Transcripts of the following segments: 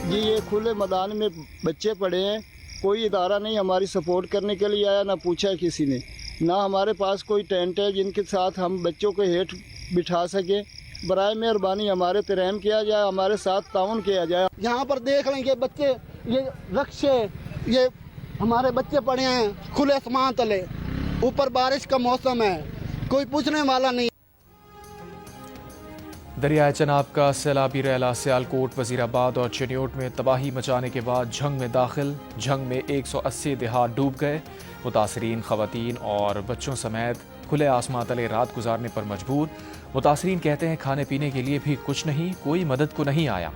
جی یہ کھلے میدان میں بچے پڑے ہیں، کوئی ادارہ نہیں ہماری سپورٹ کرنے کے لیے آیا، نہ پوچھا کسی نے، نہ ہمارے پاس کوئی ٹینٹ ہے جن کے ساتھ ہم بچوں کو ہیٹھ بٹھا سکیں۔ برائے مہربانی ہمارے پہ رحم کیا جائے، ہمارے ساتھ تعاون کیا جائے۔ یہاں پر دیکھ لیں گے بچے، یہ رکشے، یہ ہمارے بچے پڑے ہیں کھلے آسمان تلے، اوپر بارش کا موسم ہے، کوئی پوچھنے والا نہیں۔ دریائے چناب کا سیلابی ریلا سیالکوٹ، وزیر آباد اور چنیوٹ میں تباہی مچانے کے بعد جھنگ میں داخل۔ جھنگ میں 180 دیہات ڈوب گئے۔ متاثرین خواتین اور بچوں سمیت کھلے آسمان تلے رات گزارنے پر مجبور۔ متاثرین کہتے ہیں کھانے پینے کے لیے بھی کچھ نہیں، کوئی مدد کو نہیں آیا۔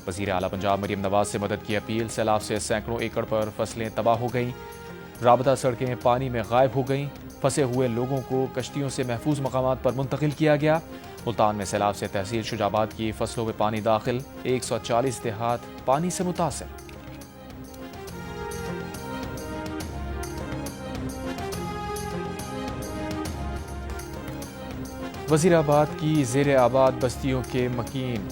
وزیر اعلیٰ پنجاب مریم نواز سے مدد کی اپیل۔ سیلاب سے سینکڑوں ایکڑ پر فصلیں تباہ ہو گئیں، رابطہ سڑکیں پانی میں غائب ہو گئیں۔ پھنسے ہوئے لوگوں کو کشتیوں سے محفوظ مقامات پر منتقل کیا گیا۔ ملتان میں سیلاب سے تحصیل شجاعت کی فصلوں میں پانی داخل، 140 دیہات پانی سے متاثر۔ وزیر آباد کی زیر آباد بستیوں کے مکین۔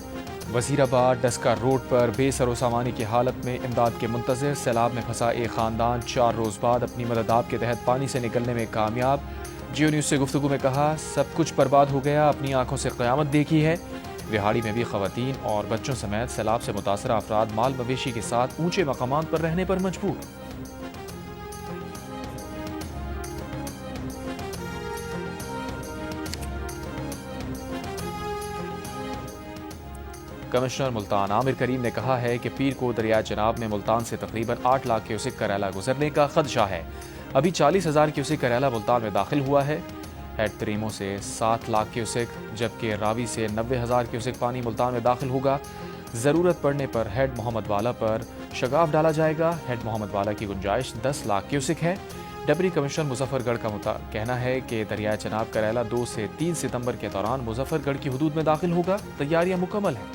وزیر آباد ڈسکا روڈ پر بے سر و سامانی کی حالت میں امداد کے منتظر۔ سیلاب میں پھنسا ایک خاندان 4 روز بعد اپنی مدد آپ کے تحت پانی سے نکلنے میں کامیاب۔ جیو نیوز سے گفتگو میں کہا، سب کچھ برباد ہو گیا، اپنی آنکھوں سے قیامت دیکھی ہے۔ وہاڑی میں بھی خواتین اور بچوں سمیت سیلاب سے متاثرہ افراد مال مویشی کے ساتھ اونچے مقامات پر رہنے پر مجبور۔ کمشنر ملتان عامر کریم نے کہا ہے کہ پیر کو دریائے چناب میں ملتان سے تقریباً 8 لاکھ کیوسک کا ریلا گزرنے کا خدشہ ہے۔ ابھی 40,000 کیوسک کا ریلا ملتان میں داخل ہوا ہے۔ ہیڈ تریموں سے 7 لاکھ کیوسک جبکہ راوی سے 90,000 کیوسک پانی ملتان میں داخل ہوگا۔ ضرورت پڑنے پر ہیڈ محمد والا پر شگاف ڈالا جائے گا۔ ہیڈ محمد والا کی گنجائش 10 لاکھ کیوسک ہے۔ ڈپٹی کمشنر مظفر گڑھ کا کہنا ہے کہ دریائے چناب کا ریلا 2 سے 3 ستمبر کے دوران مظفر گڑھ کی حدود میں داخل ہوگا۔ تیاریاں مکمل ہیں۔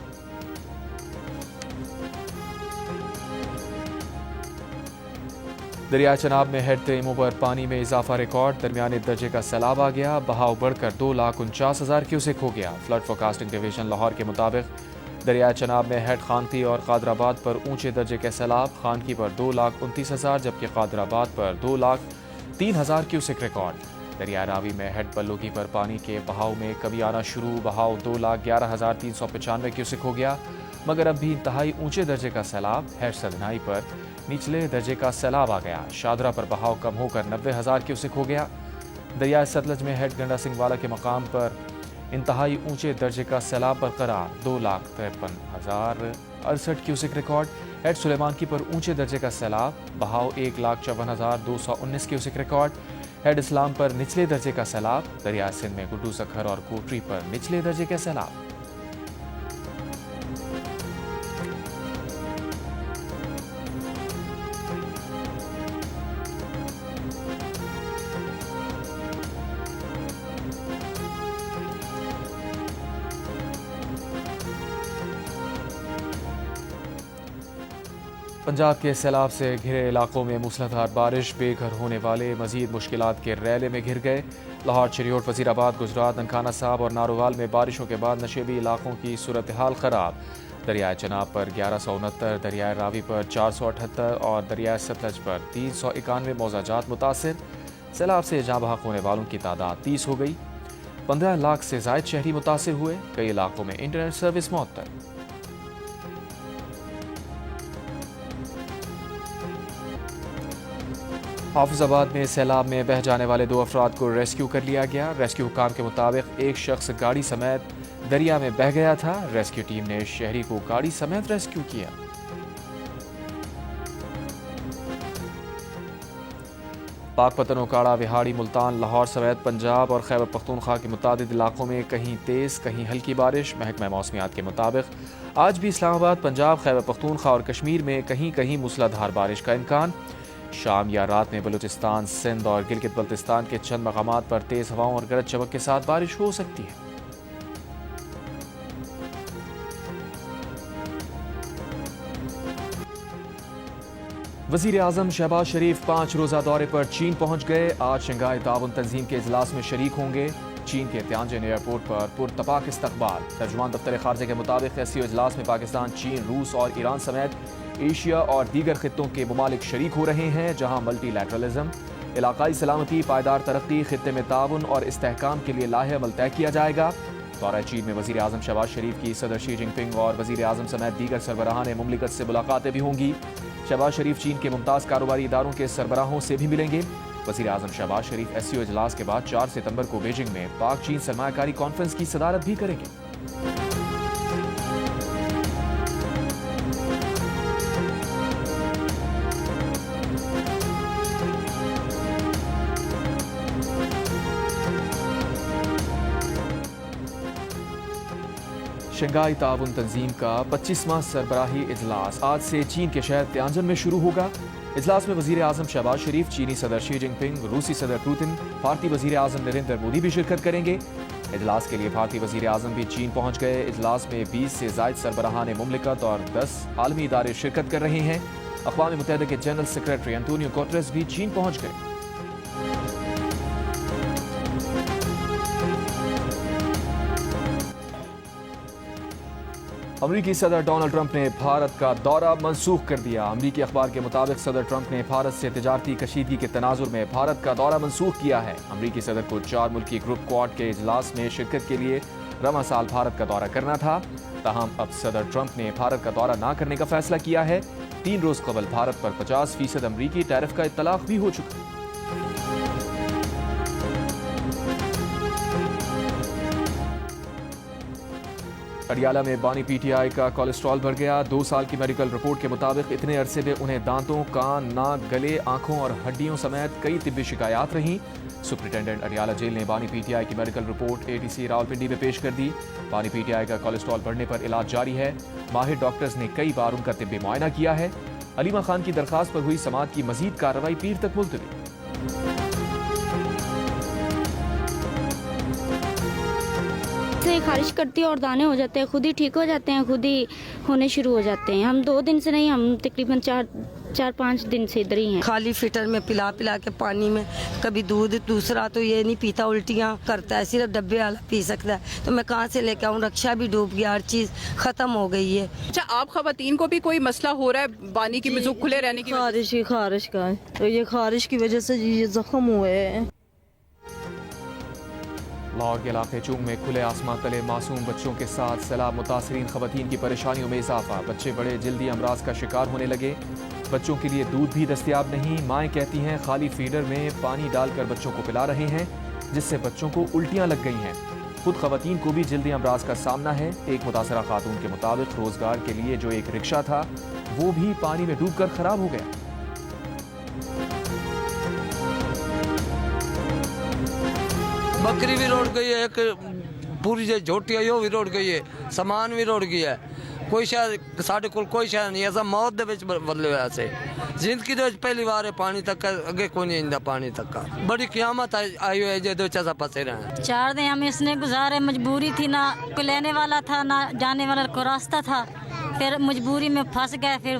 دریائے چناب میں ہیڈ تیموں پر پانی میں اضافہ ریکارڈ، درمیانے درجے کا سیلاب آ گیا، بہاؤ بڑھ کر 2,49,000 کیوسک ہو گیا۔ فلڈ فورکاسٹنگ ڈویژن لاہور کے مطابق دریائے چناب میں ہیڈ خانقی اور قادر آباد پر اونچے درجے کا سیلاب، خانقی پر 2,29,000 جبکہ قادر آباد پر 2,03,000 کیوسک ریکارڈ۔ دریائے راوی میں ہیڈ بلوکی پر پانی کے بہاؤ میں کمی آنا شروع، بہاؤ 2,11,395 کیوسک ہو گیا، مگر اب بھی انتہائی اونچے درجے کا سیلاب۔ ہیڈ سدنائی پر نچلے درجے کا سیلاب آ گیا، شادرہ پر بہاؤ کم ہو کر 90,000 کیوسک ہو گیا۔ دریائے ستلج میں ہیڈ گنڈا سنگھ والا کے مقام پر انتہائی اونچے درجے کا سیلاب برقرار، 2,53,068 کیوسک ریکارڈ۔ ہیڈ سلیمان کی پر اونچے درجے کا سیلاب، بہاؤ 1,54,219 کیوسک ریکارڈ۔ ہیڈ اسلام پر نچلے درجے کا سیلاب، دریائے سندھ میں گڈو سکھر اور کوٹری پر نچلے درجے کا سیلاب۔ پنجاب کے سیلاب سے گھرے علاقوں میں موسلادھار بارش، بے گھر ہونے والے مزید مشکلات کے ریلے میں گھر گئے۔ لاہور، چریوٹ، وزیر آباد، گجرات، ننکانہ صاحب اور ناروال میں بارشوں کے بعد نشیبی علاقوں کی صورتحال خراب۔ دریائے چناب پر 1169، دریائے راوی پر 478 اور دریائے ستلج پر 391 موضع جات متاثر۔ سیلاب سے جاں بحق ہونے والوں کی تعداد 30 ہو گئی۔ 15 لاکھ سے زائد شہری متاثر ہوئے، کئی علاقوں میں انٹرنیٹ سروس معطل۔ حافظ آباد میں سیلاب میں بہہ جانے والے 2 افراد کو ریسکیو کر لیا گیا۔ ریسکیو حکام کے مطابق ایک شخص گاڑی سمیت دریا میں بہہ گیا تھا۔ ریسکیو ٹیم نے شہری کو گاڑی سمیت ریسکیو کیا۔ پاک پتن اوکاڑا، وہاڑی، ملتان، لاہور سمیت پنجاب اور خیبر پختونخوا کے متعدد علاقوں میں کہیں تیز کہیں ہلکی بارش۔ محکمہ موسمیات کے مطابق آج بھی اسلام آباد، پنجاب، خیبر پختونخوا اور کشمیر میں کہیں کہیں موسلادھار بارش کا امکان۔ شام یا رات میں بلوچستان، سندھ اور گلگت بلتستان کے چند مقامات پر تیز ہواؤں اور گرج چمک کے ساتھ بارش ہو سکتی ہے۔ وزیر اعظم شہباز شریف 5 روزہ دورے پر چین پہنچ گئے۔ آج شنگھائی تعاون تنظیم کے اجلاس میں شریک ہوں گے۔ चीन के तियानजिन एयरपोर्ट पर पुरतपाक इस्तकबाल। तर्जुमान दफ्तर खारजा के मुताबिक SCO इजलास में पाकिस्तान, चीन, रूस और ईरान समेत एशिया और दीगर खित्तों के ममालिक शरीक हो रहे हैं, जहाँ मल्टीलैटरलिज्म, इलाकाई सलामती, पायदार तरक्की, खित्ते में ताउन और इस्तेहकाम के लिए लाहे अमल तय किया जाएगा। दौरा चीन में वज़ीर आज़म शहबाज शरीफ की सदर शी जिनपिंग और वज़ीर आज़म समेत दीगर सरबराहान मुमलिकत से मुलाकातें भी होंगी। शहबाज शरीफ चीन के मुमताज़ कारोबारी इदारों के सरबराहों से भी मिलेंगे। वज़ीर आज़म शहबाज शरीफ SCO इजलास के बाद 4 सितंबर को बीजिंग में पाक चीन सरमायाकारी कॉन्फ्रेंस की सदारत भी करेंगे। शंघाई ताउन तंजीम का 25वां सरबराही इजलास आज से चीन के शहर तियानजिन में शुरू होगा। इजलास में वज़ीर आज़म शहबाज शरीफ, चीनी सदर शी जिनपिंग, रूसी सदर पुतिन, भारतीय वज़ीर आज़म नरेंद्र मोदी भी शिरकत करेंगे। इजलास के लिए भारतीय वज़ीर आज़म भी चीन पहुंच गए। इजलास में 20 से ज़ायद सरबराहान मुमलिकत और 10 आलमी इदारे शिरकत कर रहे हैं। अक़वाम मुत्तहिदा के जनरल सेक्रेटरी एंटोनियो गुटेरेस भी चीन पहुंच गए। अमरीकी सदर डोनाल्ड ट्रंप ने भारत का दौरा मनसूख कर दिया। अमरीकी अखबार के मुताबिक सदर ट्रंप ने भारत से तिजारती कशीदगी के तनाजुर में भारत का दौरा मनसूख किया है। अमरीकी सदर को 4 मुल्की ग्रुप क्वाड के इजलास में शिरकत के लिए रवां साल भारत का दौरा करना था। ताहम अब सदर ट्रंप ने भारत का दौरा न करने का फैसला किया है। 3 रोज कबल भारत पर 50% अमरीकी टैरिफ का इत्तलाक भी हो चुका है। अडियाला में बानी PTI का कोलेस्ट्रॉल बढ़ गया। 2 साल की मेडिकल रिपोर्ट के मुताबिक इतने अरसे में उन्हें दांतों, कान, नाक, गले, आंखों और हड्डियों समेत कई तिब्बी शिकायत रहीं। सुपरिटेंडेंट अडियाला जेल ने बानी PTI की मेडिकल रिपोर्ट ATC रावलपिंडी में पेश कर दी। बानी PTI का कोलेस्ट्रॉल बढ़ने पर इलाज जारी है। माहिर डॉक्टर्स ने कई बार उनका तिब्बी मुआयना किया है। अलीमा खान की दरखास्त पर हुई समाअत की मजीद कार्रवाई पीर तक मुलतवी। से खारिश करती है और दाने हो जाते हैं, खुद ही ठीक हो जाते हैं, खुद ही होने शुरू हो जाते हैं। हम 2 दिन से नहीं, हम तकरीबन 4-5 दिन से इधर ही हैं। खाली फिल्टर में पिला के पानी में, कभी दूध, दूसरा तो ये नहीं पीता, उल्टियाँ करता है, सिर्फ डब्बे वाला पी सकता है। तो मैं कहाँ से लेके आऊँ? रक्षा भी डूब गया, हर चीज़ ख़त्म हो गई है। अच्छा, आप ख़वातीन को भी कोई मसला हो रहा है बानी की मिज़ुक खुले रहने की? खारिश का है, तो ये खारिश की वजह से ये जख्म हुए हैं। लाहौर के इलाके चूंग में खुले आसमां तले मासूम बच्चों के साथ सैलाब मुतासरीन खवातीन की परेशानियों में इजाफा। बच्चे बड़े जल्दी अमराज का शिकार होने लगे। बच्चों के लिए दूध भी दस्तयाब नहीं। माएँ कहती हैं खाली फीडर में पानी डालकर बच्चों को पिला रहे हैं, जिससे बच्चों को उल्टियाँ लग गई हैं। खुद खवातीन को भी जल्दी अमराज का सामना है। एक मुतासरा खातून के मुताबिक रोजगार के लिए जो एक रिक्शा था वो भी पानी में डूब कर खराब हो गया। बकरी भी रोड गई है, एक पूरी जो झोटी है वो भी रोड गई है, सामान भी रोड गया है। कोई शायद साढ़े को कोई शायद नहीं ऐसा मौत दे विच बदले हुए ऐसे जिंदगी दे पहली बार है पानी तक अगे कोई नहीं इंदा पानी तक का बड़ी क़यामत आई हुई है जे दो ऐसा फंसे रहे। 4 दिन हम इसने गुजारे, मजबूरी थी, ना कोई लेने वाला था ना जाने वाला को रास्ता था, फिर मजबूरी में फंस गए। फिर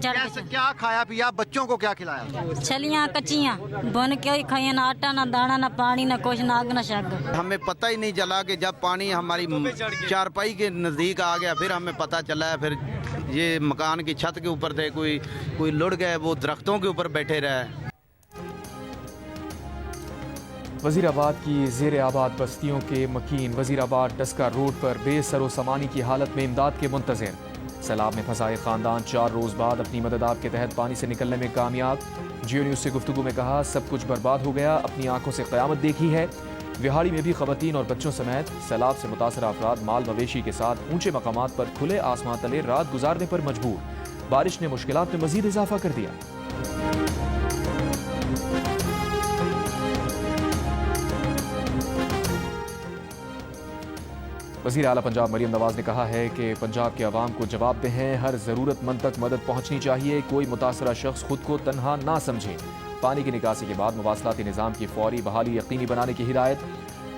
क्या खाया पिया, बच्चों को क्या खिलाया? छलियाँ कच्चियाँ बन के ही खाइए, ना आटा ना दाना ना पानी ना कुछ, ना आग ना शग। हमें पता ही नहीं चला कि जब पानी हमारी चारपाई के नज़दीक आ गया फिर हमें पता चला है। फिर ये मकान की छत के ऊपर थे, कोई लुढ़ गए, वो दरख्तों के ऊपर बैठे रहे। वज़ीराबाद की ज़ेर आबाद बस्तियों के मकीन वज़ीराबाद टस्का रोड पर बेसरो सामानी की हालत में इमदाद के मुंतज़िर। सैलाब में फंसा एक ख़ानदान 4 रोज़ बाद अपनी मदद आप के तहत पानी से निकलने में कामयाब। जियो न्यूज़ से गुफ्तगू में कहा, सब कुछ बर्बाद हो गया, अपनी आंखों से क़यामत देखी है। विहाड़ी में भी ख़वातीन और बच्चों समेत सैलाब से मुतासर अफराद माल मवेशी के साथ ऊंचे मकामात पर खुले आसमां तले रात गुजारने पर मजबूर। बारिश ने मुश्किलात में मजीद इजाफा कर दिया। वज़ीर आला पंजाब मरीम नवाज ने कहा है कि पंजाब के अवाम को जवाबदेह हैं, हर ज़रूरतमंद तक मदद पहुँचनी चाहिए, कोई मुतासरा शख्स खुद को तनहा ना समझे। पानी की निकासी के बाद मवासलाती निज़ाम की फौरी बहाली यकीनी बनाने की हिदायत।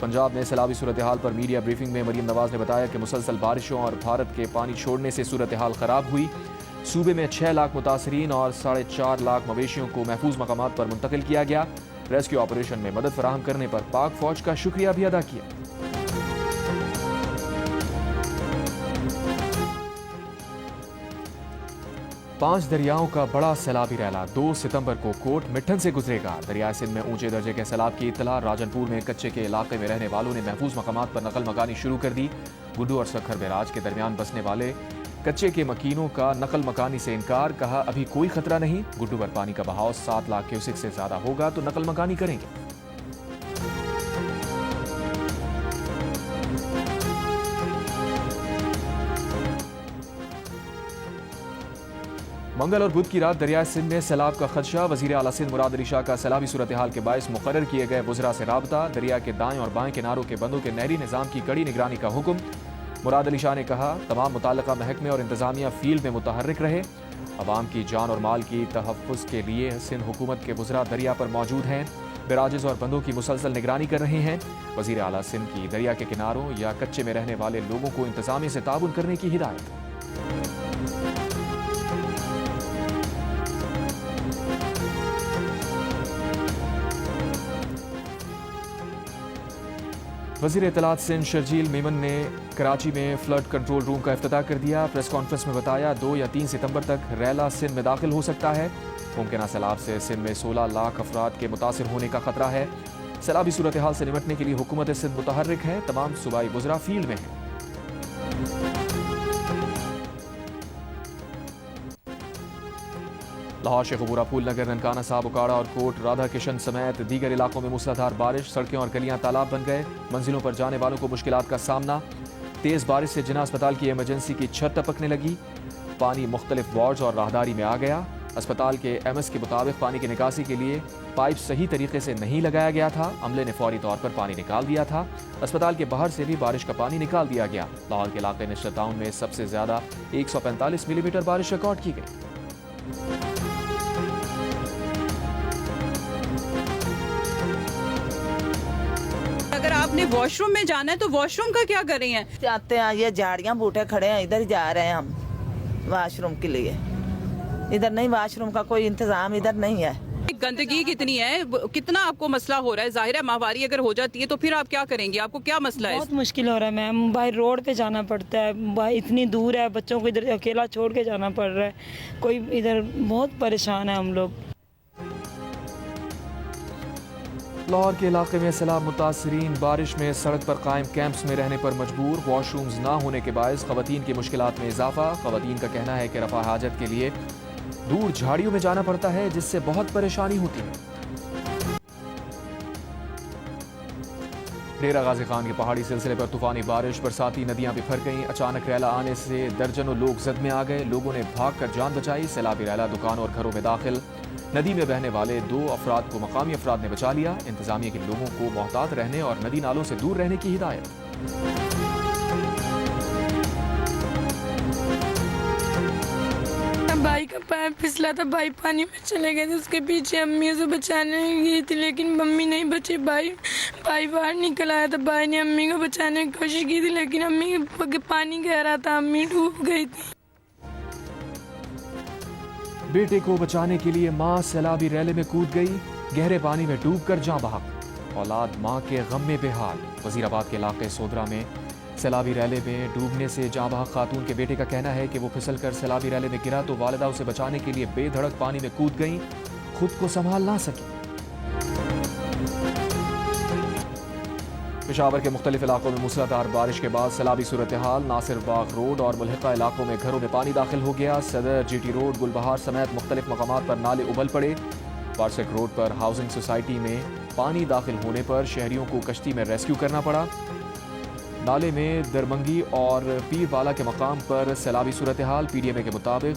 पंजाब में सैलाबी सूरत हाल पर मीडिया ब्रीफिंग में मरीम नवाज ने बताया कि मुसलसल बारिशों और भारत के पानी छोड़ने से सूरत हाल ख़राब हुई। सूबे में 6 लाख मुतासरीन और 4.5 लाख मवेशियों को महफूज मकामात पर मुंतकिल किया गया। रेस्क्यू ऑपरेशन में मदद फराहम करने पर पाक फौज का शुक्रिया भी अदा किया। पांच दरियाओं का बड़ा सैलाबी रैला 2 सितंबर को कोट मिठन से गुजरेगा। दरियाए सिंध में ऊंचे दर्जे के सैलाब की इत्तला। राजनपुर में कच्चे के इलाके में रहने वालों ने महफूज मकामात पर नकल मकानी शुरू कर दी। गुड्डू और सखर बैराज के दरमियान बसने वाले कच्चे के मकीनों का नकल मकानी से इनकार, कहा अभी कोई खतरा नहीं। गुड्डू पर पानी का बहाव 7 लाख क्यूसेक से ज्यादा होगा तो नकल मकानी करेंगे। मंगल और बुध की रात दरियाए सिंध में सैलाब का खदशा। वजीर आला सिंध मुराद अली शाह का सैलाबी सूरत हाल के बायस मुकर्रर किए गए वज़रा से राबता। दरिया के दाएं और बाएं किनारों के बंदों के नहरी निज़ाम की कड़ी निगरानी का हुक्म। मुराद अली शाह ने कहा तमाम मुताल्लिका महकमे और इंतजामिया फील्ड में मुतहर्रिक रहे। अवाम की जान और माल की तहफ़्फ़ुज़ के लिए सिंध हुकूमत के वज़रा दरिया पर मौजूद हैं। बैराजेज़ और बंदों की मुसलसल निगरानी कर रहे हैं। वज़ीर आला सिंध की दरिया के किनारों या कच्चे में रहने वाले लोगों को इंतजामिया से ताउन करने की हिदायत। वज़ीर इत्तलात सिंध शर्जील मेमन ने कराची में फ्लड कंट्रोल रूम का इफ्तिताह कर दिया। प्रेस कॉन्फ्रेंस में बताया 2 या 3 सितंबर तक रैला सिंध में दाखिल हो सकता है। मुमकिन सैलाब से सिंध में 16 लाख अफराद के मुतासिर होने का खतरा है। सैलाबी सूरत हाल से निपटने के लिए हुकूमत सिंध मुतहर्रिक है। तमाम सूबाई वज़रा फील्ड में हैं। लाहौर शेख अबूरा पुल, नगर, ननकाना साहब, उकाड़ा और कोट राधा किशन समेत दीगर इलाकों में मूसलाधार बारिश। सड़कें और गलियां तालाब बन गए। मंजिलों पर जाने वालों को मुश्किलात का सामना। तेज बारिश से जिना अस्पताल की इमरजेंसी की छत टपकने लगी। पानी मुख्तलिफ वार्ड्स और राहदारी में आ गया। अस्पताल के एमएस के मुताबिक पानी की निकासी के लिए पाइप सही तरीके से नहीं लगाया गया था। अमले ने फौरी तौर पर पानी निकाल दिया था। अस्पताल के बाहर से भी बारिश का पानी निकाल दिया गया। लाहौर के इलाके निश्चित टाउन में सबसे ज्यादा 145 मिलीमीटर बारिश रिकॉर्ड की गई। अगर आपने वॉशरूम में जाना है तो वॉशरूम का क्या कर रही हैं? जाते हैं, ये झाड़ियाँ बूटे खड़े हैं, इधर जा रहे हैं हम वॉशरूम के लिए। इधर नहीं, वॉशरूम का कोई इंतजाम इधर नहीं है। गंदगी कितनी है, कितना आपको मसला हो रहा है? जाहिर है माहवारी अगर हो जाती है तो फिर आप क्या करेंगी? आपको क्या मसला है? बहुत मुश्किल हो रहा है मैम, भाई रोड पे जाना पड़ता है, भाई इतनी दूर है, बच्चों को इधर अकेला छोड़ के जाना पड़ रहा है। कोई इधर बहुत परेशान है हम लोग। लाहौर के इलाके में सैलाब मुतासरीन बारिश में सड़क पर कायम कैंप्स में रहने पर मजबूर। वॉशरूम्स ना होने के बायस खवातीन की मुश्किलात में इजाफा। खवातीन का कहना है कि रफा हाजत के लिए दूर झाड़ियों में जाना पड़ता है, जिससे बहुत परेशानी होती है। डेरा गाजी खान के पहाड़ी सिलसिले पर तूफानी बारिश, बरसाती नदियां बिफर गईं। अचानक रैला आने से दर्जनों लोग जद में आ गए। लोगों ने भाग कर जान बचाई। सैलाबी रैला दुकानों और घरों में दाखिल। नदी में बहने वाले 2 अफराद को मकामी अफराद ने बचा लिया। इंतजामिया के लोगों को मोहतात रहने और नदी नालों से दूर रहने की हिदायत। भाई का पैर फिसला था, भाई पानी में चले गए थे, उसके पीछे अम्मी उसे बचाने गई थी लेकिन मम्मी नहीं बची। भाई बाहर निकल आया था, भाई ने अम्मी को बचाने की कोशिश की थी लेकिन अम्मी के पानी गहरा था, अम्मी डूब गई थी। बेटे को बचाने के लिए मां सैलाबी रैले में कूद गई। गहरे पानी में डूबकर जां बहक। औलाद मां के गम में बेहाल। वजीराबाद के इलाके सोदरा में सैलाबी रैले में डूबने से जां बहक खातून के बेटे का कहना है कि वो फिसलकर सैलाबी रैले में गिरा तो वालिदा उसे बचाने के लिए बेधड़क पानी में कूद गईं, खुद को संभाल ना सकी। पेशावर के मुख्तलिफ इलाकों में मूसलाधार बारिश के बाद सैलाबी सूरत हाल। नासिर बाग रोड और मुल्हिका इलाकों में घरों में पानी दाखिल हो गया। सदर, जीटी रोड, गुलबहार समेत मुख्तलिफ मकामात पर नाले उबल पड़े। वारसिक रोड पर हाउसिंग सोसाइटी में पानी दाखिल होने पर शहरियों को कश्ती में रेस्क्यू करना पड़ा। नाले में दरमंगी और पीरवाला के मकाम पर सैलाबी सूरत हाल। पीडीएमए के मुताबिक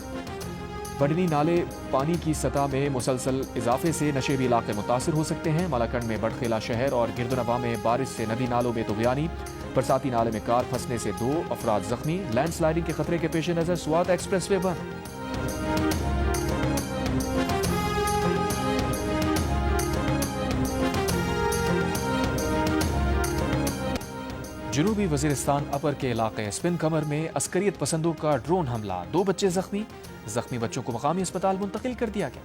बडनी नाले पानी की सतह में मुसलसल इजाफे से नशेबी इलाके मुतासिर हो सकते हैं। मालाकंड में बड़खेला शहर और गिरदनवा में बारिश से नदी नालों में तुगयानी। बरसाती नाले में कार फंसने से 2 अफराद जख्मी। लैंडस्लाइडिंग के खतरे के पेश नजर स्वात एक्सप्रेसवे बंद। जनूबी वजीरिस्तान अपर के इलाके स्पिन कमर में अस्करियत पसंदों का ड्रोन हमला। 2 बच्चे जख्मी बच्चों को मकामी अस्पताल मुंतकिल कर दिया गया।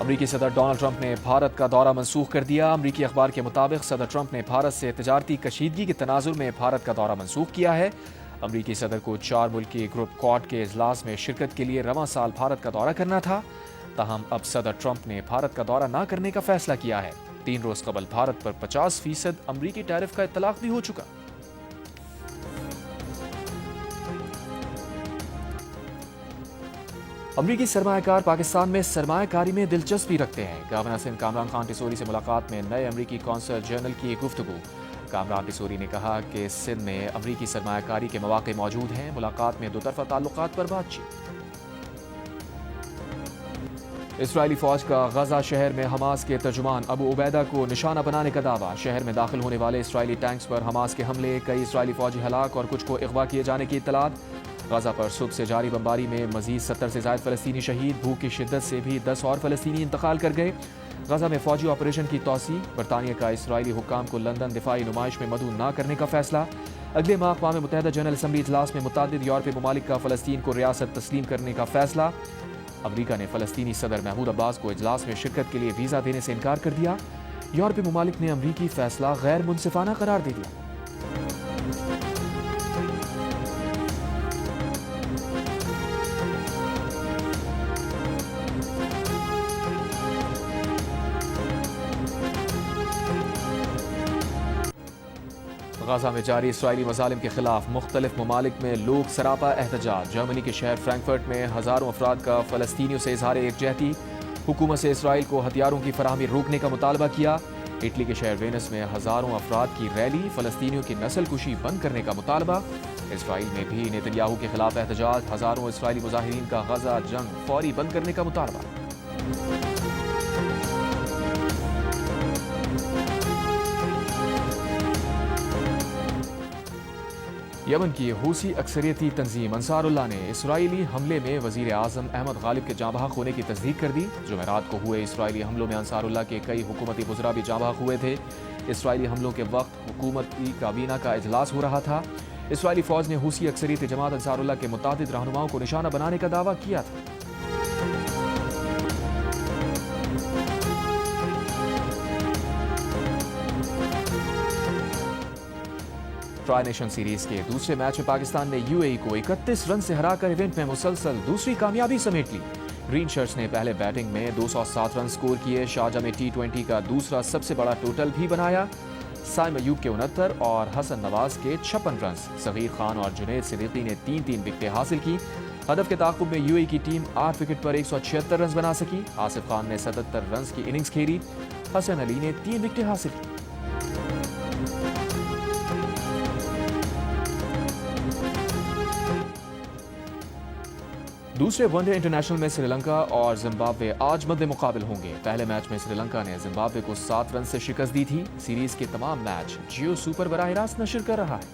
अमरीकी सदर डोनाल्ड ट्रंप ने भारत का दौरा मंसूख कर दिया। अमरीकी अखबार के मुताबिक सदर ट्रंप ने भारत से तजारती कशीदगी के तनाजुर में भारत का दौरा मंसूख किया है। अमरीकी सदर को 4 मुल्की ग्रुप क्वाड के इजलास में शिरकत के लिए रवां साल भारत का दौरा करना था, ताहम अब सदर ट्रंप ने भारत का दौरा न करने का फैसला किया है। 3 रोज कबल भारत पर 50% अमरीकी टैरिफ का इतलाक भी हो चुका। अमरीकी सरमायाकार पाकिस्तान में सरमायाकारी में दिलचस्पी रखते हैं। गवर्नर सिंध कामरान खान टिसोरी से मुलाकात में नए अमरीकी कौंसल जनरल की गुफ्तगू। कामरान टिसोरी ने कहा कि सिंध में अमरीकी सरमायाकारी के मौके मौजूद हैं। मुलाकात में दोतरफा ताल्लुकात पर बातचीत। इसराइली फौज का गजा शहर में हमास के तर्जुमान अबू उबैदा को निशाना बनाने का दावा। शहर में दाखिल होने वाले इसराइली टैंक्स पर हमास के हमले, कई इसराइली फौजी हलाक और कुछ को अगवा किए जाने की इत्तलात। गजा पर सुबह से जारी बमबारी में मजीद 70 से ज्यादा फलस्तीनी शहीद। भूख की शिद्दत से भी 10 और फलस्तीनी इंतकाल कर गए। गजा में फौजी ऑपरेशन की तोसी। बरतानिया का इसराइली हुक्काम को लंदन दिफाई नुमाइश में मदऊ न करने का फैसला। अगले माह अक़वाम मुत्तहिदा जनरल असम्बली इजलास में मुतअद्दिद यूरोपीय ममालिक का फलस्तीन को रियासत तस्लीम करने का फैसला। अमरीका ने फलस्तीनी सदर महमूद अब्बास को इजलास में शिरकत के लिए वीज़ा देने से इनकार कर दिया। यूरोपीय ममालिक ने अमरीकी फैसला गैर मुनसिफाना करार दे दिया। गाजा में जारी इसराइली मजालिम के खिलाफ मुख्तलिफ ममालिक में लोग सरापा एहतजाज। जर्मनी के शहर फ्रैंकफर्ट में हज़ारों अफराद का फ़लस्तीनियों से इजहार एकजहती। हुकूमत से इसराइल को हथियारों की फराहमी रोकने का मुतालबा किया। इटली के शहर वेनिस में हज़ारों अफराद की रैली। फ़लस्तीनियों की नस्ल कुशी बंद करने का मुतालबा। इसराइल में भी नेतन्याहू के खिलाफ एहतजाज। हज़ारों इसराइली मुजाहिरीन का गजा जंग फौरी बंद करने का मुतालबा। यमन की हूसी अक्सरियती तंजीम अंसारुल्लाह ने इसराइली हमले में वज़ीर आज़म अहमद गालिब के जाँ बहक होने की तस्दीक कर दी। जुमेरात को हुए इसराइली हमलों में अंसारुल्लाह के कई हुकूमती वज़रा भी जाँ बहक हुए थे। इसराइली हमलों के वक्त हुकूमती काबीना का इजलास हो रहा था। इसराइली फ़ौज ने हूसी अक्सरियती जमात अंसारुल्लाह के मुतादिद रहनुमाओं को निशाना बनाने का दावा किया था। ट्राई नेशन सीरीज के दूसरे मैच में पाकिस्तान ने यूएई को 31 रन से हराकर इवेंट में मुसलसल दूसरी कामयाबी समेट ली। ग्रीन शर्ट्स ने पहले बैटिंग में 207 रन स्कोर किए। शारजाह में T20 का दूसरा सबसे बड़ा टोटल भी बनाया। साइम अयूब के 69 और हसन नवाज के 56 रन। सगीर खान और जुनैद सिद्दीकी ने 3-3 विकेटें हासिल की। हदफ के ताक़ुब में यूएई की टीम 8 विकेट पर 176 रन बना सकी। आसिफ खान ने 77 रन की इनिंग्स खेली। हसन अली ने 3 विकेटें हासिल की। दूसरे वनडे इंटरनेशनल में श्रीलंका और जिम्बाब्वे आज मद्दे मुकाबिल होंगे। पहले मैच में श्रीलंका ने जिम्बाब्वे को 7 रन से शिकस्त दी थी। सीरीज के तमाम मैच जियो सुपर बराह रास्त नशर कर रहा है।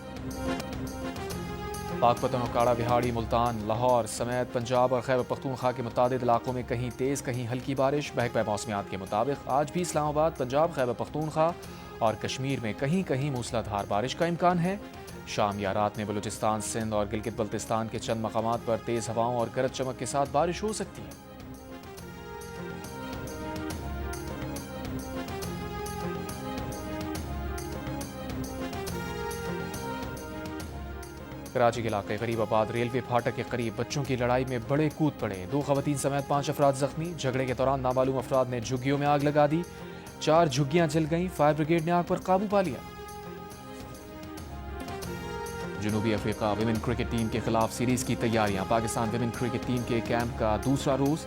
पाकपतन, काड़ा बिहाड़ी, मुल्तान, लाहौर समेत पंजाब और खैबर पख्तूनख्वा के मुतादिद इलाकों में कहीं तेज़ कहीं हल्की बारिश। बहक मौसमियात के मुताबिक आज भी इस्लामाबाद, पंजाब, खैबर पख्तूनख्वा और कश्मीर में कहीं कहीं मूसलाधार बारिश का इम्कान है। शाम या रात में बलूचिस्तान, सिंध और गिलगित बल्तिस्तान के चंद मकामात पर तेज़ हवाओं और गरज चमक के साथ बारिश हो सकती है। कराची के इलाके गरीब आबाद रेलवे फाटक के करीब बच्चों की लड़ाई में बड़े कूद पड़े। 2 खवातीन समेत 5 अफराद जख्मी। झगड़े के दौरान नामालूम अफराद ने झुग्गियों में आग लगा दी। 4 झुग्गियां जल गईं। फायर ब्रिगेड ने आग पर काबू पा लिया। जनूबी अफ्रीका विमेन क्रिकेट टीम के खिलाफ सीरीज की तैयारियां। पाकिस्तान विमेन क्रिकेट टीम के कैंप का दूसरा रोज।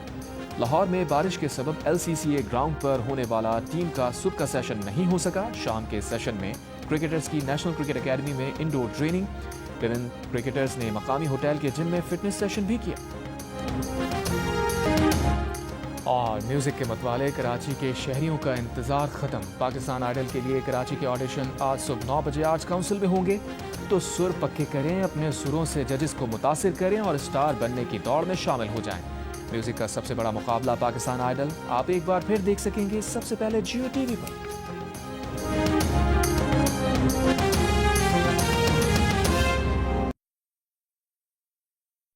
लाहौर में बारिश के सबब LCCA ग्राउंड पर होने वाला टीम का सुबह का सेशन नहीं हो सका। शाम के सेशन में क्रिकेटर्स की नेशनल क्रिकेट एकेडमी में इंडोर ट्रेनिंग। विमेन क्रिकेटर्स ने मकामी होटल के जिम में फिटनेस सेशन भी किया। और म्यूजिक के मतवाले कराची के शहरियों का इंतजार खत्म। पाकिस्तान आइडल के लिए कराची के ऑडिशन आज सुबह 9 बजे आर्ट्स काउंसिल में होंगे। तो सुर पक्के करें, अपने सुरों से जजेस को मुतासिर करें और स्टार बनने की दौड़ में शामिल हो जाएं। म्यूजिक का सबसे बड़ा मुकाबला पाकिस्तान आइडल आप एक बार फिर देख सकेंगे सबसे पहले जियो टीवी पर।